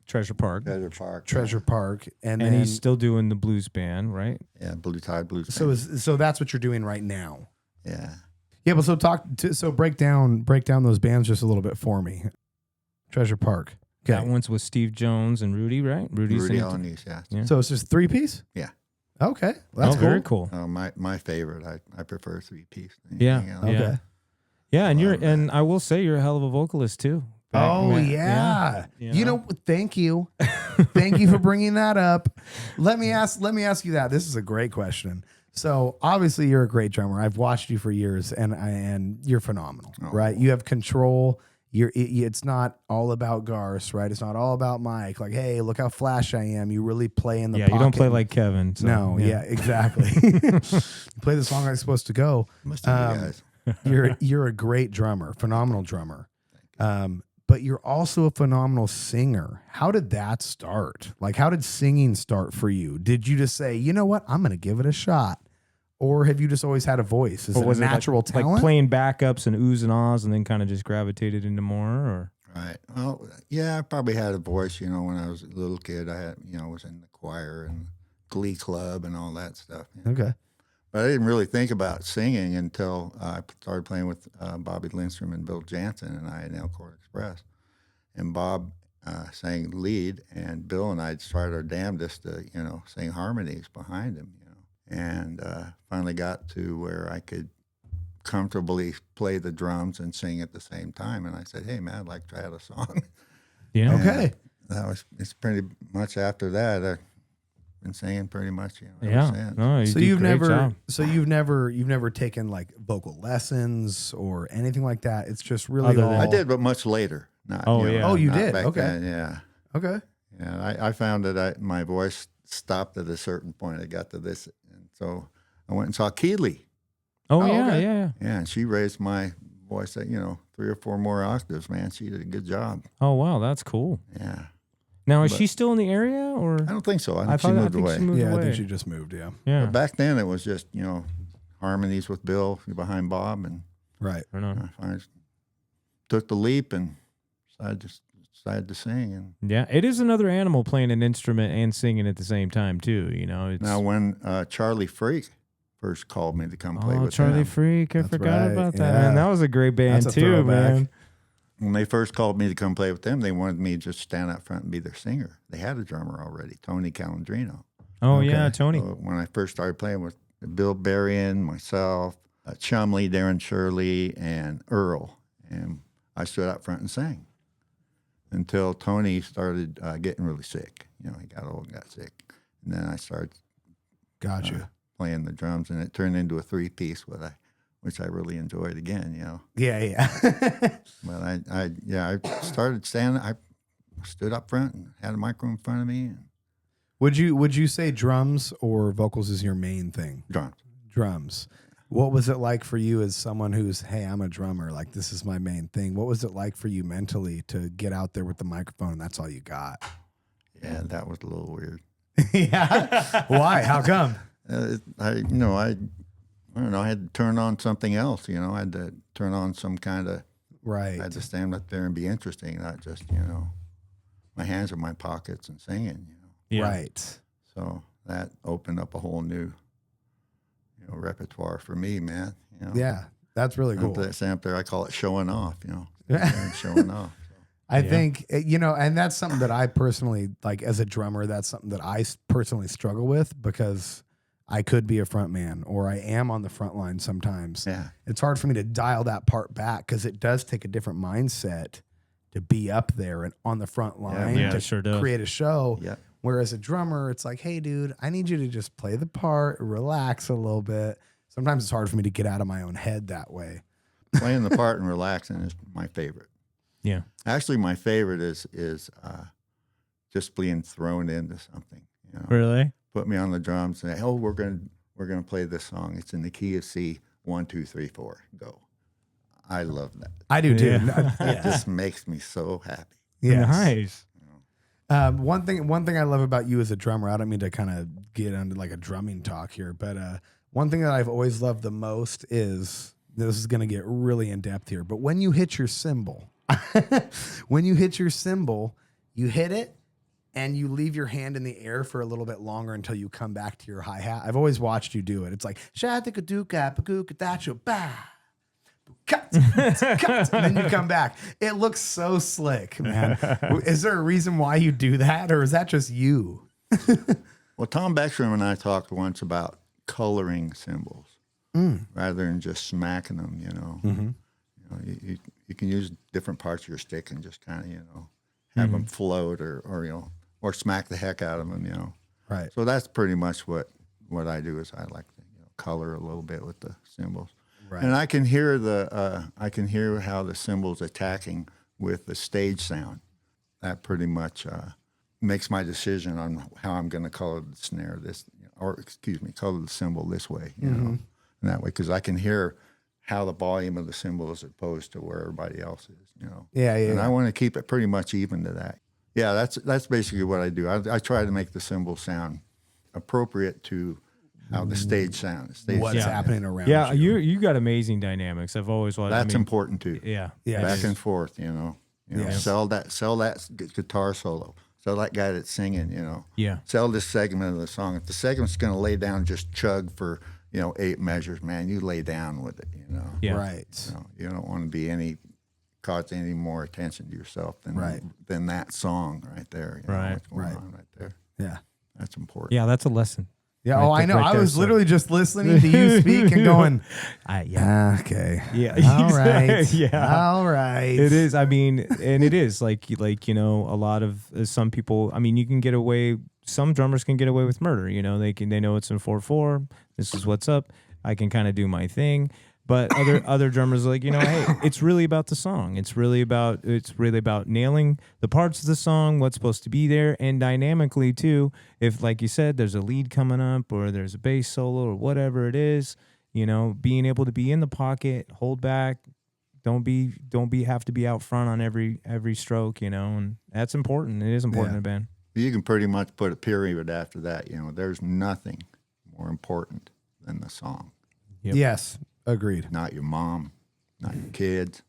Treasure Park, Treasure Park. Treasure Park and and then he's still doing the blues band, right? Yeah, Blue Tide Blues. so Band. so that's what you're doing right now. Yeah. Yeah, but so break down those bands just a little bit for me. Treasure Park. That Okay. one's with Steve Jones and Rudy, right? Rudy's Rudy in it. Alanis, yeah. Yeah. So it's just 3-piece? Yeah. Okay. That's Oh, cool. very cool. My favorite. I prefer 3-piece. than Yeah. anything else. Okay. Yeah. Yeah, and Love and I will say you're a hell of a vocalist too. Oh Back- yeah. You You know? know, thank you. Thank you for bringing that up. Let me ask you that. This is a great question. So obviously you're a great drummer. I've watched you for years and you're phenomenal, Oh. right? You have control. It's not all about Garse, right? It's not all about Mike. Like, hey, look how flash I am. You really play in the Yeah, you don't pocket. play like Kevin. So, No, yeah, exactly. You play the song I'm supposed to go. Most of you guys. You're a great drummer, phenomenal drummer. but you're also a phenomenal singer. How did that start? Like, how did singing start for you? Did you just say, you know what, I'm going to give it a shot? Or have you just always had a voice? Is Or it was a it natural like talent? playing backups and oohs and ahs and then kind of just gravitated into more? Or Right. Well, yeah, I probably had a voice, you know, when I was a little kid. I had, you know, was in the choir and glee club and all that stuff. You know. Okay. But I didn't really think about singing until I started playing with Bobby Lindstrom and Bill Jansen and I in Elkhorn Express. And Bob sang lead, and Bill and I tried our damnedest to, you know, sing harmonies behind him, you know. And finally got to where I could comfortably play the drums and sing at the same time. And I said, hey, man, I'd like to add a song. yeah, And Okay. it's pretty much after that. I've been singing pretty much, you know, yeah. ever since. No, you So do you've great never, job. you've never taken like vocal lessons or anything like that. It's just really Other all. than- I did, but much later. Not, Oh, you know, yeah. Oh, you not did? back Okay. then, yeah. Okay. Yeah, I found that my voice stopped at a certain point. I got to this, and so I went and saw Keeley. Oh, Oh, yeah, okay. yeah. Yeah, and she raised my voice at, you know, 3 or 4 more octaves, man. She did a good job. Oh, wow, that's cool. Yeah. Now, is But- she still in the area, or I don't think so. I think she moved away. she moved Yeah, away. I think she just moved. Yeah. yeah, But back then, it was just, you know, harmonies with Bill behind Bob, and Right. I don't know. I finally took the leap and decided to sing. And Yeah, it is another animal playing an instrument and singing at the same time too. You know, it's now, when Charlie Freak first called me to come play with Charlie him, Freak. I That's forgot right, about that. yeah. Man, that was a great band That's a too, throwback. man. when they first called me to come play with them, they wanted me to just stand up front and be their singer. They had a drummer already, Tony Calandrino. Oh Okay. yeah, Tony. So when I first started playing with Bill Berrien, myself, Chumley, Darren Shirley, and Earl, and I stood up front and sang until Tony started getting really sick. You know, he got old and got sick, and then I started Gotcha. playing the drums, and it turned into a 3-piece, which I really enjoyed again. You know, Yeah. Yeah. but I started standing. I stood up front and had a microphone in front of me and Would you say drums or vocals is your main thing? drums. Drums. What was it like for you as someone who's, hey, I'm a drummer, like this is my main thing? What was it like for you mentally to get out there with the microphone and that's all you got? Yeah, that was a little weird. Yeah. Why? How come? I don't know. I had to turn on something else. You know, I had to turn on some kind of. Right. I had to stand up there and be interesting, not just, you know, my hands in my pockets and singing. You know, Yeah. Right. so that opened up a whole new, you know, repertoire for me, man. You know, Yeah. That's really cool. Stand up there, I call it showing off. You know, stand there and showing off. I Yeah. think, you know, and that's something that I personally, like as a drummer, that's something that I personally struggle with because I could be a front man or I am on the front line sometimes. Yeah. It's hard for me to dial that part back because it does take a different mindset to be up there and on the front line Yeah, to it sure does. create a show. Yeah. Whereas a drummer, it's like, hey, dude, I need you to just play the part, relax a little bit. Sometimes it's hard for me to get out of my own head that way. Playing the part and relaxing is my favorite. Yeah. Actually, my favorite is just being thrown into something. You know, Really? put me on the drums and say, "Oh, we're gonna play this song. It's in the key of C. 1, 2, 3, 4. Go." I love that. I do too. Yeah. It Yeah. just makes me so happy. Yes. Nice. One thing I love about you as a drummer, I don't mean to kind of get into like a drumming talk here, but one thing that I've always loved the most is, this is going to get really in depth here, but when you hit your cymbal, you hit it and you leave your hand in the air for a little bit longer until you come back to your hi-hat. I've always watched you do it. It's like, and then you come back. It looks so slick, man. Is there a reason why you do that, or is that just you? Well, Tom Beckstrom and I talked once about coloring cymbals rather than just smacking them. You know, you can use different parts of your stick and just kind of have them float or smack the heck out of them. You know, Right. so that's pretty much what I do. Is I like to color a little bit with the cymbals. Right. And I can hear how the cymbals attacking with the stage sound. That pretty much makes my decision on how I'm going to color the snare color the cymbal this way, you know, and that way, because I can hear how the volume of the cymbal is opposed to where everybody else is, you know. Yeah, And I want to keep it pretty much even to that. Yeah, that's basically what I do. I try to make the cymbal sound appropriate to how the stage sounds. What's happening around Yeah, you. you got amazing dynamics. I've always wanted. That's important too. Yeah, Yeah. Back and forth, you know. Sell that guitar solo. Sell that guy that's singing, you know. Yeah. Sell this segment of the song. If the segment's going to lay down, just chug for 8 measures, man. You lay down with it, you know. Yeah. Right. You don't want to be cause any more attention to yourself than that song right there. You know, Right. what's going on right there. Yeah. That's important. Yeah, that's a lesson. Yeah. Right Oh, I know. right I there, was so- literally just listening to you speak and going, Yeah. okay. Yeah. All right. Yeah. All right. It is. I mean, and it is like a lot of some people. I mean, you can get away. Some drummers can get away with murder. You know, they know it's in 4/4. This is what's up. I can kind of do my thing. But other drummers are like, hey, it's really about the song. It's really about nailing the parts of the song, what's supposed to be there, and dynamically too. If, like you said, there's a lead coming up or there's a bass solo or whatever it is, being able to be in the pocket, hold back, don't have to be out front on every stroke, and that's important. It is important in a band. You can pretty much put a period after that. There's nothing more important than the song. Yep. Yes. Agreed. Not your mom, not your kids,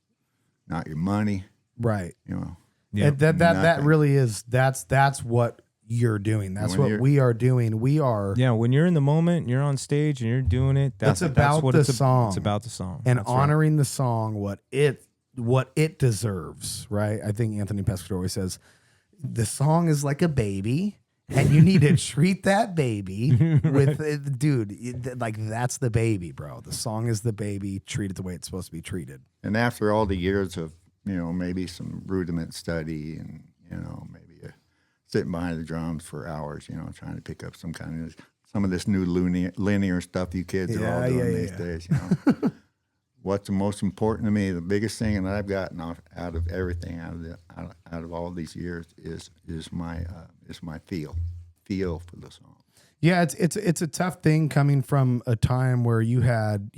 not your money. Right. Yeah. And that really is that's what you're doing. That's what we are doing. We are when you're in the moment, you're on stage and you're doing it. That's what the song. It's about the song and that's honoring the song, what it deserves. Right. I think Anthony Pescatore always says the song is like a baby. And you need to treat that baby with, dude, like that's the baby, bro. The song is the baby. Treat it the way it's supposed to be treated. And after all the years of, maybe some rudiment study and, maybe sitting behind the drums for hours, trying to pick up some of this new linear stuff you kids are all doing these days, What's the most important to me, the biggest thing that I've gotten out of everything, out of all these years is my feel for the song. Yeah, it's a tough thing coming from a time where you had,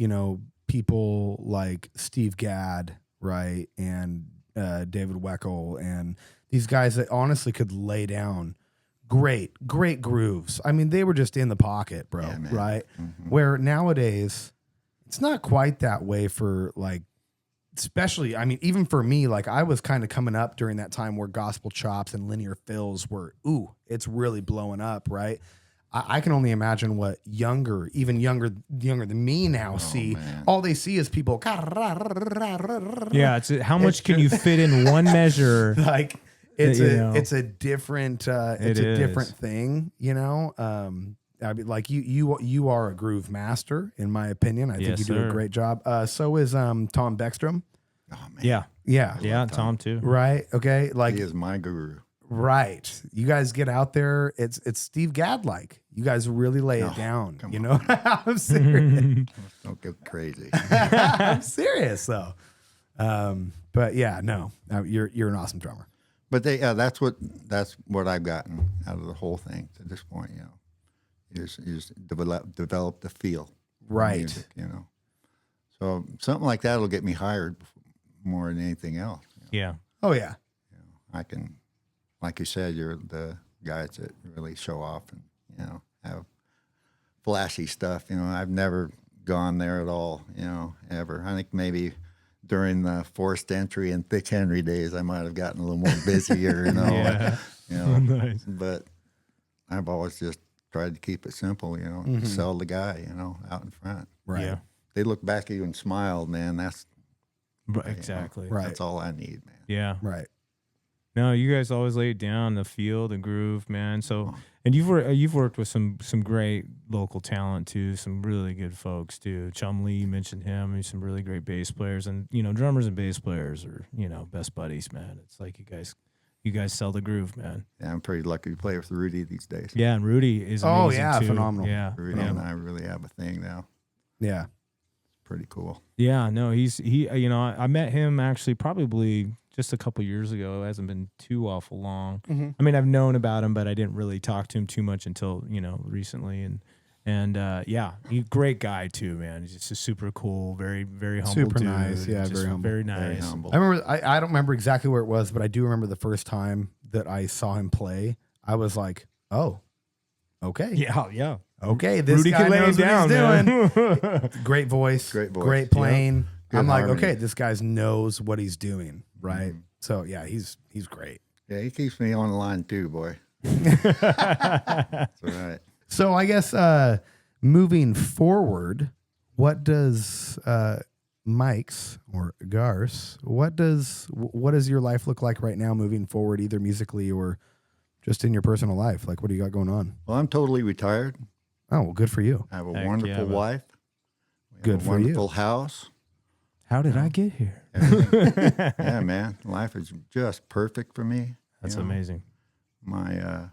people like Steve Gadd, right, and David Weckl, and these guys that honestly could lay down great grooves. I mean, they were just in the pocket, bro, right? Mm-hmm. Where nowadays it's not quite that way for especially, I mean, even for me, I was kind of coming up during that time where gospel chops and linear fills were, it's really blowing up, right? I can only imagine what even younger than me now see. Man. All they see is people. Yeah, how much can you fit in one measure? It's a different different thing, I mean, you are a groove master, in my opinion. I think you do a great job. So is Tom Beckstrom. Oh man, Yeah, Tom too. Right. Okay. he is my guru. Right. You guys get out there. It's Steve Gadd like. You guys really lay it down. I'm serious. Don't get crazy. I'm serious though. But yeah, no, you're an awesome drummer. But that's what I've gotten out of the whole thing to this point. Is develop the feel. Right. Music, So something like that will get me hired more than anything else. Yeah. Oh yeah. I can, like you said, you're the guys that really show off and have flashy stuff. I've never gone there at all. Ever. I think maybe during the forced entry and Thick Henry days, I might have gotten a little more busier. Yeah. Nice. But I've always just tried to keep it simple. Mm-hmm. Sell the guy. Out in front. Right. Yeah. They look back at you and smile, man. That's Exactly. Right. That's all I need, man. Yeah. Right. No, you guys always lay it down, the feel, the groove, man. So, and you've worked with some great local talent too, some really good folks too. Chum Lee, you mentioned him. He's some really great bass players, and drummers and bass players are best buddies, man. It's like you guys sell the groove, man. Yeah, I'm pretty lucky to play with Rudy these days. Yeah, and Rudy is amazing too. Phenomenal. Yeah, Rudy and I really have a thing now. Yeah. Pretty cool. Yeah, no, I met him actually probably just a couple years ago. It hasn't been too awful long. Mm-hmm. I mean, I've known about him, but I didn't really talk to him too much until recently. And And yeah, great guy too, man. He's just a super cool, very, very humble Super dude. nice. Yeah, Just very humble. very Very nice. humble. I remember. I don't remember exactly where it was, but I do remember the first time that I saw him play. I was like, "Oh, okay, Yeah. okay." This Rudy guy can lay knows him down, what he's doing. man. Great voice, Great voice. great playing. Good I'm like, harmony. okay, this guy knows what he's doing, right? So yeah, he's great. Yeah, he keeps me on the line too, boy. That's all right. So I guess moving forward, what does Mike's or Garse? What does your life look like right now, moving forward, either musically or just in your personal life? Like, what do you got going on? Well, I'm totally retired. Oh, well, good for you. I have a Heck wonderful yeah, bud. wife. We have Good a for you. wonderful house. How did I get here? Yeah, man. Life is just perfect for me. That's you know. amazing. My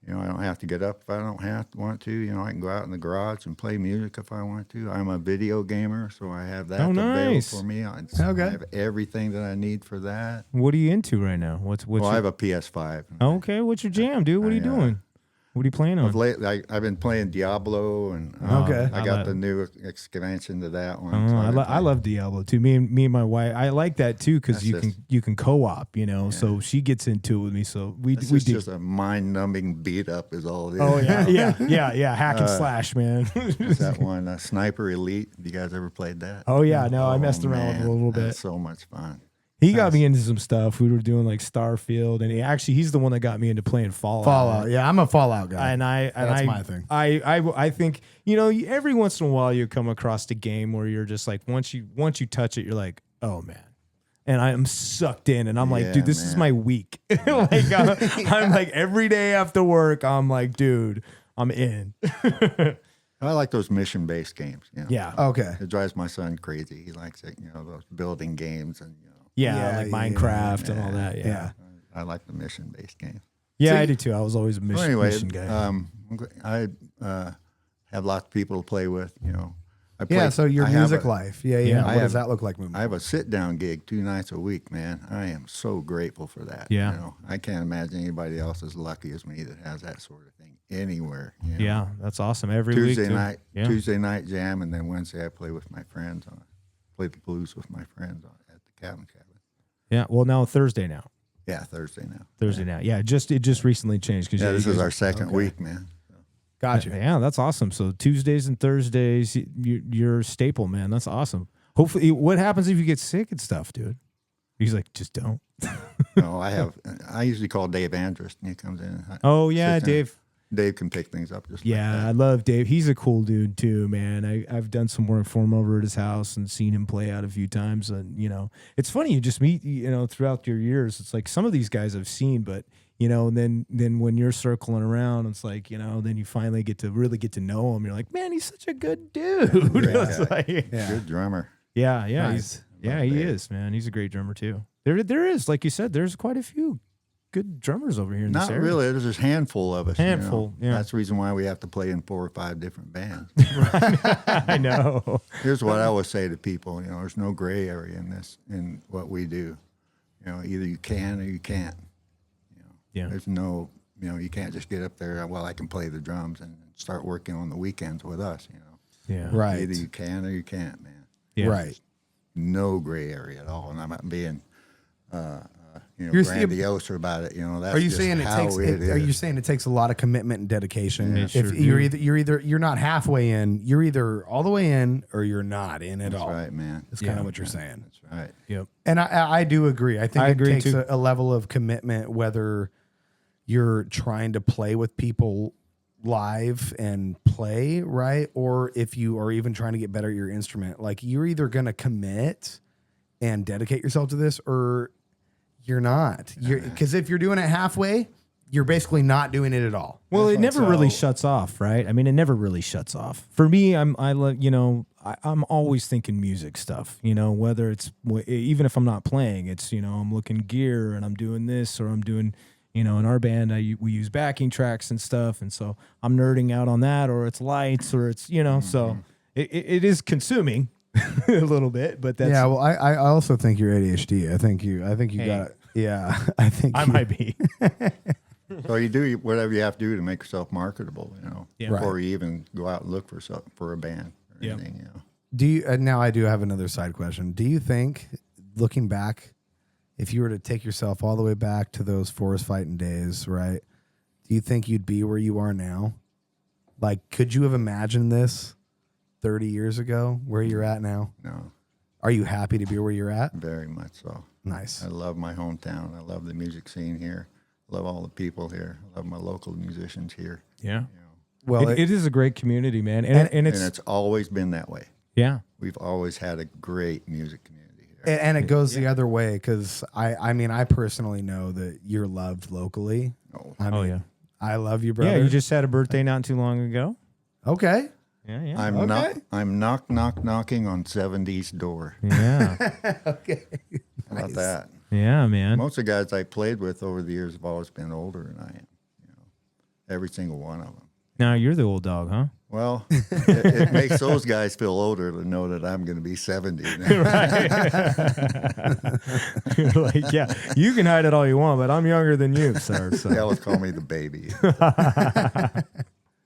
I don't have to get up if I don't want to. I can go out in the garage and play music if I want to. I'm a video gamer, so I have that available nice. for me. Okay. I have everything that I need for that. What are you into right now? What's Well, I your, have a PS5. okay? What's your jam, dude? What are you doing? What are you playing on? I've been playing Diablo, and Okay. I got the new expansion to that one. Oh, so I, I've been I playing- love Diablo too. Me and my wife, I like that too because That's you can just- you can co-op, So she gets into it with me. So we This we is do. just a mind-numbing beat up, is all it is. Oh yeah. Hack and slash, man. It's that one, Sniper Elite. Have you guys ever played that? Oh yeah, no, I messed Oh, around with it a man, little bit. That's so much fun. He got me into some stuff. We were doing like Starfield, and he's the one that got me into playing Fallout. Fallout. Yeah, I'm a Fallout guy. That's my thing. I think every once in a while you come across a game where you're just like once you touch it, you're like, oh man. And I'm sucked in, and I'm like, Yeah, dude, this is man. my week. like I'm like every day after work, I'm like, dude, I'm in. I like those mission-based games. Yeah. Okay. It drives my son crazy. He likes it, those building games, and Yeah, Yeah, like yeah, Minecraft and all that. Yeah. I like the mission-based games. Yeah, So I do too. I was always a mission, Well, anyway, mission guy. I have lots of people to play with. I play, Yeah. So your I have music a- life. Yeah. Yeah. What I does have- that look like moving? I have a sit-down gig 2 nights a week, man. I am so grateful for that. Yeah. I can't imagine anybody else as lucky as me that has that sort of thing anywhere. Yeah, that's awesome. Every Tuesday week. too. night, Yeah. Tuesday night jam, and then Wednesday I play with my friends. Play the blues with my friends at the cabin. Yeah. Well, now Thursday now. Yeah, Thursday now. Thursday now. Yeah. It just recently changed because Yeah, this is our second week, man. Gotcha. Yeah, that's awesome. So Tuesdays and Thursdays, you're a staple, man. That's awesome. Hopefully, what happens if you get sick and stuff, dude? He's like, just don't. No, I usually call Dave Andrus, and he comes in. Oh yeah, Sits in. Dave. Dave can pick things up just Yeah, like I that. love Dave. He's a cool dude too, man. I've done some work for him over at his house and seen him play out a few times. And it's funny you just meet throughout your years. It's like some of these guys I've seen, but then when you're circling around, it's like then you finally really get to know him. You're like, man, he's such a good dude. It's guy. like, Yeah. Good drummer. yeah, Nice. he Dave. is, man. He's a great drummer too. There is, like you said, there's quite a few good drummers over here in this Not area. really. There's just a handful of us. Handful, yeah. That's the reason why we have to play in 4 or 5 different bands. I know. Here's what I always say to people: there's no gray area in what we do. Either you can or you can't. Yeah. There's no, you can't just get up there. Well, I can play the drums and start working on the weekends with us. Yeah. Right. Either you can or you can't, man. Yeah. Right. No gray area at all, and I'm not being, You're saying- grandiose about it. That's Are you just saying it how takes? it Are you is. saying it takes a lot of commitment and dedication? It If sure you're not halfway in, you're either all the way in or you're not in at That's all. right, man. That's kind Yeah. of what you're saying. That's right. Yep. And I do agree. I think I it agree, takes too. a level of commitment, whether you're trying to play with people live and play, right? Or if you are even trying to get better at your instrument. Like, you're either going to commit and dedicate yourself to this or you're not. Because if you're doing it halfway, you're basically not doing it at all. Well, it never really So- shuts off, right? I mean, it never really shuts off. For me, I'm always thinking music stuff. Whether it's even if I'm not playing, it's I'm looking gear and I'm doing this or I'm doing. In our band, we use backing tracks and stuff, and so I'm nerding out on that, or it's lights, or it's so it is consuming a little bit, but that's Yeah, well, I also think you're ADHD. I think you Hey. got. Yeah, I think I you- might be. So you do whatever you have to do to make yourself marketable, Yeah. before you even go out and look for a band or Yeah. anything, Do you now I do have another side question. Do you think, looking back, if you were to take yourself all the way back to those forest fighting days, right? Do you think you'd be where you are now? Like, could you have imagined this 30 years ago, where you're at now? No, Are you happy to be where you're at? very much so. Nice. I love my hometown. I love the music scene here. I love all the people here. I love my local musicians here. Yeah. Well, It is a great community, man. And And it's, it's always been that way. yeah. We've always had a great music community here. and it goes the other way, because I mean, I personally know that you're loved locally. Oh, I Oh, mean, yeah. I love you, brother. Yeah, you just had a birthday not too long ago. Okay. Yeah, yeah. I'm knocking on 70's door. Yeah. Okay. How about that? Yeah, man. Most of the guys I played with over the years have always been older than I am. Every single one of them. Now you're the old dog, huh? Well, it makes those guys feel older to know that I'm going to be 70 now. You're like, yeah, you can hide it all you want, but I'm younger than you, sir. So. They always call me the baby.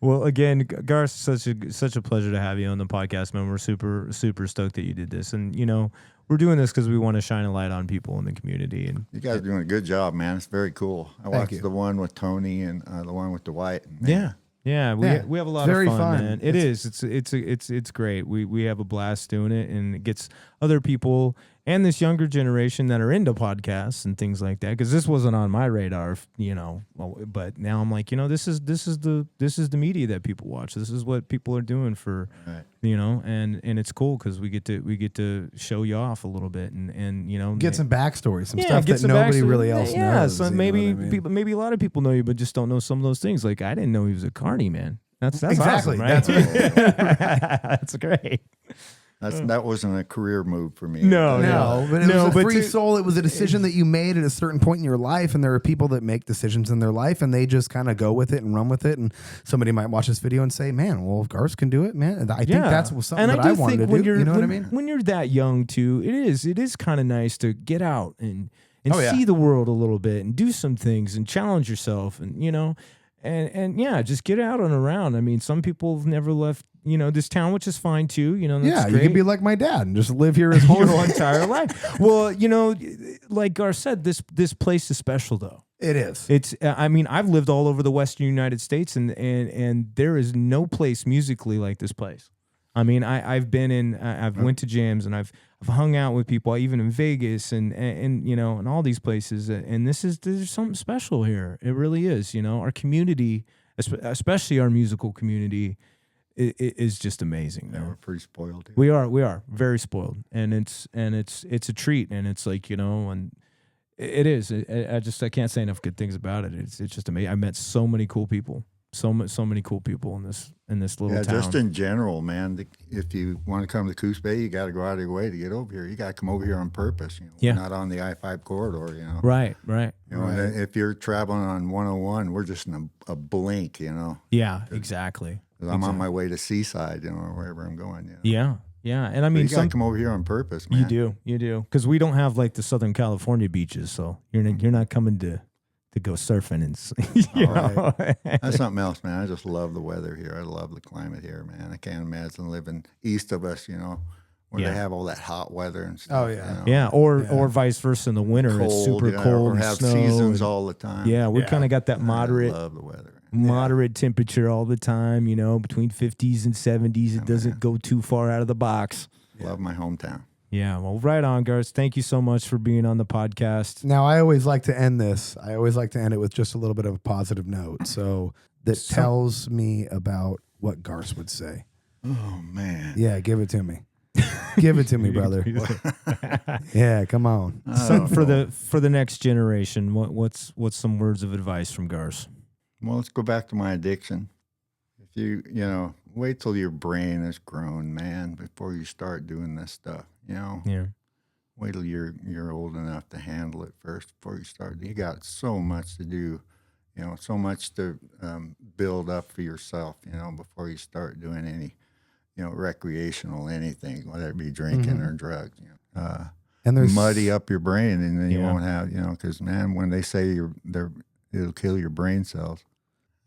Well, again, Garse, such a pleasure to have you on the podcast, man. We're super stoked that you did this, and we're doing this because we want to shine a light on people in the community. And You guys are doing a good job, man. It's very cool. I watched you. the one with Tony and the one with Dwight. And, man, yeah, we have a lot very of fun, fun. man. It's great. We have a blast doing it, and it gets other people and this younger generation that are into podcasts and things like that. Because this wasn't on my radar, but now I'm like, this is the media that people watch. This is what people are doing for, Right. and it's cool because we get to show you off a little bit and Get some backstory, some yeah, stuff get that some nobody backstory. really else yeah, knows. so you know maybe what I mean? people, maybe a lot of people know you, but just don't know some of those things. Like I didn't know he was a carny, man. That's Exactly. awesome, right? That's That's great. That wasn't a career move for me. No, No, but it No, was a but free to- soul. It was a decision that you made at a certain point in your life, and there are people that make decisions in their life, and they just kind of go with it and run with it. And somebody might watch this video and say, "Man, well, if Garse can do it, man." And I think that's something And that do I wanted to think do. You know what I mean? When you're that young too, it is kind of nice to get out and Oh, yeah. see the world a little bit and do some things and challenge yourself and and yeah, just get out and around. I mean, some people have never left this town, which is fine too. That's Yeah, you great. could be like my dad and just live here his whole your entire life. Well, like Garse said, this place is special though. It is. It's I mean, I've lived all over the Western United States and there is no place musically like this place. I mean, I've been in I've went to jams and I've hung out with people even in Vegas and and all these places, and there's something special here. It really is. Our community, especially our musical community, is just amazing. Yeah, Man. we're pretty spoiled here. We are very spoiled, and it's a treat, and it's like and it is. I can't say enough good things about it. It's just amazing. I met so many cool people, so many cool people in this little Yeah, town. just in general, man. If you want to come to Coos Bay, you got to go out of your way to get over here. You got to come over here on purpose. Yeah. We're not on the I-5 corridor. Right. And if you're traveling on 101, we're just in a blink. Yeah, exactly. 'Cause I'm on my way to Seaside, or wherever I'm going. Yeah, and I But mean, you got to come over here on purpose, man. you do, because we don't have like the Southern California beaches, so you're not coming to go surfing and That's something else, man. I just love the weather here. I love the climate here, man. I can't imagine living east of us, where Yeah. they have all that hot weather and stuff. Oh, yeah. yeah, or vice versa in the winter. Cold, it's super cold or and have snow. seasons and- all the time. yeah, we Yeah. kind of got that I moderate love the weather. temperature all the time. Between 50s and 70s. It doesn't go too far out of the box. Love my hometown. Yeah, well, right on, Garse. Thank you so much for being on the podcast. Now, I always like to end this. I always like to end it with just a little bit of a positive note. So that tells me about what Garse would say. Oh, man. Yeah, give it to me. Give it to me, brother. Yeah, come on. So for the next generation, what's some words of advice from Garse? Well, let's go back to my addiction. If you wait till your brain is grown, man, before you start doing this stuff. Yeah. Wait till you're old enough to handle it first before you start. You got so much to do, so much to build up for yourself, before you start doing any, recreational anything, whether it be drinking or drugs. And there's Muddy up your brain, and then you Yeah. won't have, because man, when they say it'll kill your brain cells.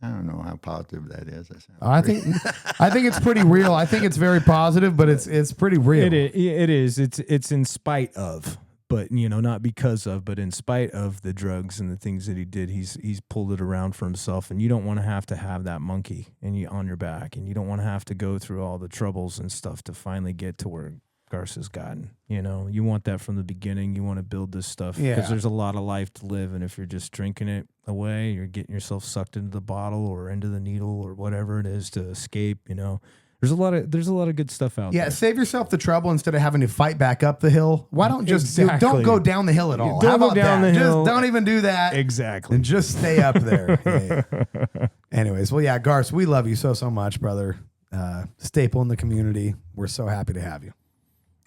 I don't know how positive that is. I think it's pretty real. I think it's very positive, but it's pretty real. It is. It's in spite of, but not because of, but in spite of the drugs and the things that he did. He's pulled it around for himself, and you don't want to have that monkey on your back, and you don't want to have to go through all the troubles and stuff to finally get to where Garse has gotten. You want that from the beginning. You want to build this stuff because there's a lot of life to live, and if you're just drinking it away, you're getting yourself sucked into the bottle or into the needle or whatever it is to escape. There's a lot of good stuff out there. Yeah, save yourself the trouble instead of having to fight back up the hill. Why don't don't go down the hill at all? Don't go down the hill. Just don't even do that. Exactly. And just stay up there. Yeah. Anyways, well, yeah, Garse, we love you so much, brother. Staple in the community. We're so happy to have you.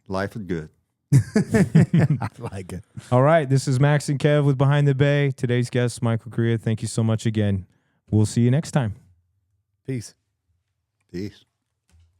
Life is good. I like it. All right, this is Max and Kev with Behind the Bay. Today's guest, Michael Carrillo. Thank you so much again. We'll see you next time. Peace. Peace.